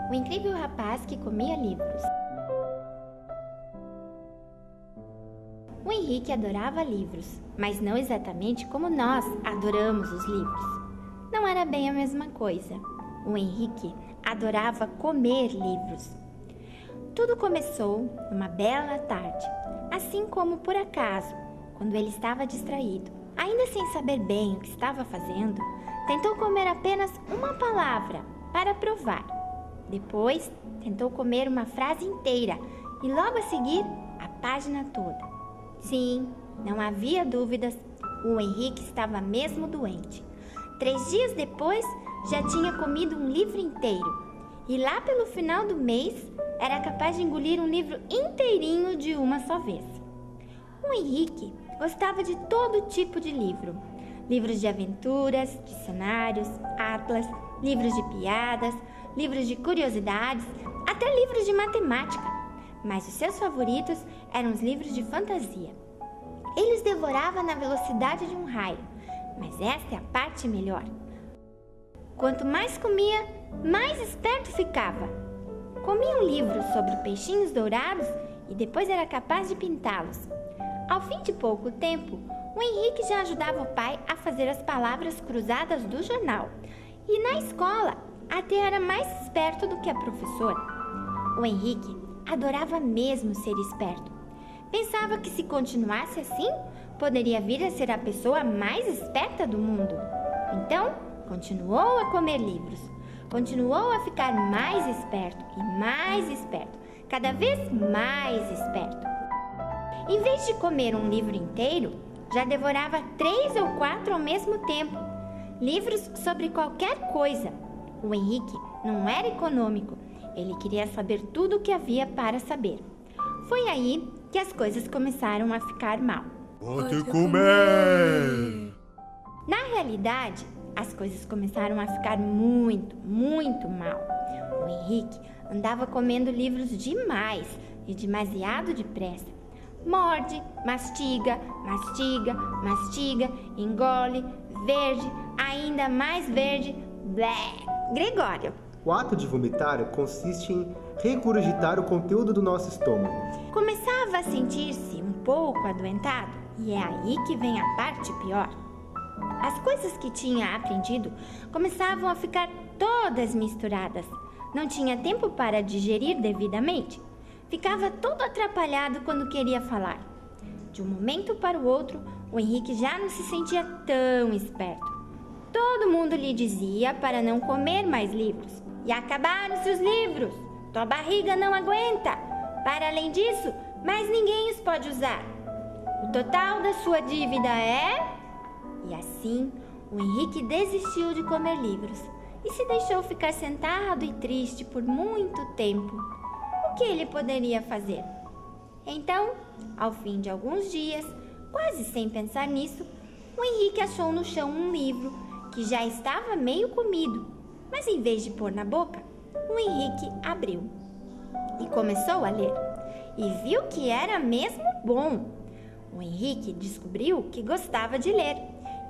O incrível rapaz que comia livros. O Henrique adorava livros, mas não exatamente como nós adoramos os livros. Não era bem a mesma coisa. O Henrique adorava comer livros. Tudo começou numa bela tarde, assim como por acaso, quando ele estava distraído. Ainda sem saber bem o que estava fazendo, tentou comer apenas uma palavra para provar. Depois, tentou comer uma frase inteira e logo a seguir, a página toda. Sim, não havia dúvidas, o Henrique estava mesmo doente. 3 dias depois, já tinha comido um livro inteiro. E lá pelo final do mês, era capaz de engolir um livro inteirinho de uma só vez. O Henrique gostava de todo tipo de livro. Livros de aventuras, dicionários, atlas, livros de piadas, livros de curiosidades, até livros de matemática. Mas os seus favoritos eram os livros de fantasia. Ele os devorava na velocidade de um raio, mas esta é a parte melhor. Quanto mais comia, mais esperto ficava. Comia um livro sobre peixinhos dourados e depois era capaz de pintá-los. Ao fim de pouco tempo, o Henrique já ajudava o pai a fazer as palavras cruzadas do jornal. E na escola, até era mais esperto do que a professora. O Henrique adorava mesmo ser esperto. Pensava que se continuasse assim, poderia vir a ser a pessoa mais esperta do mundo. Então, continuou a comer livros. Continuou a ficar mais esperto e mais esperto, cada vez mais esperto. Em vez de comer um livro inteiro, já devorava 3 ou 4 ao mesmo tempo. Livros sobre qualquer coisa. O Henrique não era econômico. Ele queria saber tudo o que havia para saber. Foi aí que as coisas começaram a ficar mal. Pode comer! Na realidade, as coisas começaram a ficar muito, muito mal. O Henrique andava comendo livros demais e demasiado depressa. Morde, mastiga, mastiga, mastiga, engole, verde, ainda mais verde, blé. Gregório. O ato de vomitar consiste em regurgitar o conteúdo do nosso estômago. Começava a sentir-se um pouco adoentado e é aí que vem a parte pior. As coisas que tinha aprendido começavam a ficar todas misturadas. Não tinha tempo para digerir devidamente. Ficava todo atrapalhado quando queria falar. De um momento para o outro, o Henrique já não se sentia tão esperto. Todo mundo lhe dizia para não comer mais livros. E acabaram-se os livros. Tua barriga não aguenta. Para além disso, mais ninguém os pode usar. O total da sua dívida é... E assim, o Henrique desistiu de comer livros e se deixou ficar sentado e triste por muito tempo. O que ele poderia fazer? Então, ao fim de alguns dias, quase sem pensar nisso, o Henrique achou no chão um livro que já estava meio comido, mas em vez de pôr na boca, o Henrique abriu e começou a ler. E viu que era mesmo bom. O Henrique descobriu que gostava de ler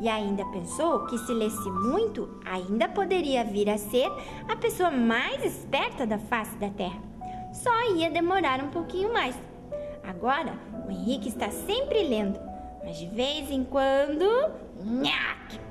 e ainda pensou que se lesse muito, ainda poderia vir a ser a pessoa mais esperta da face da terra. Só ia demorar um pouquinho mais. Agora, o Henrique está sempre lendo, mas de vez em quando... Nhaque!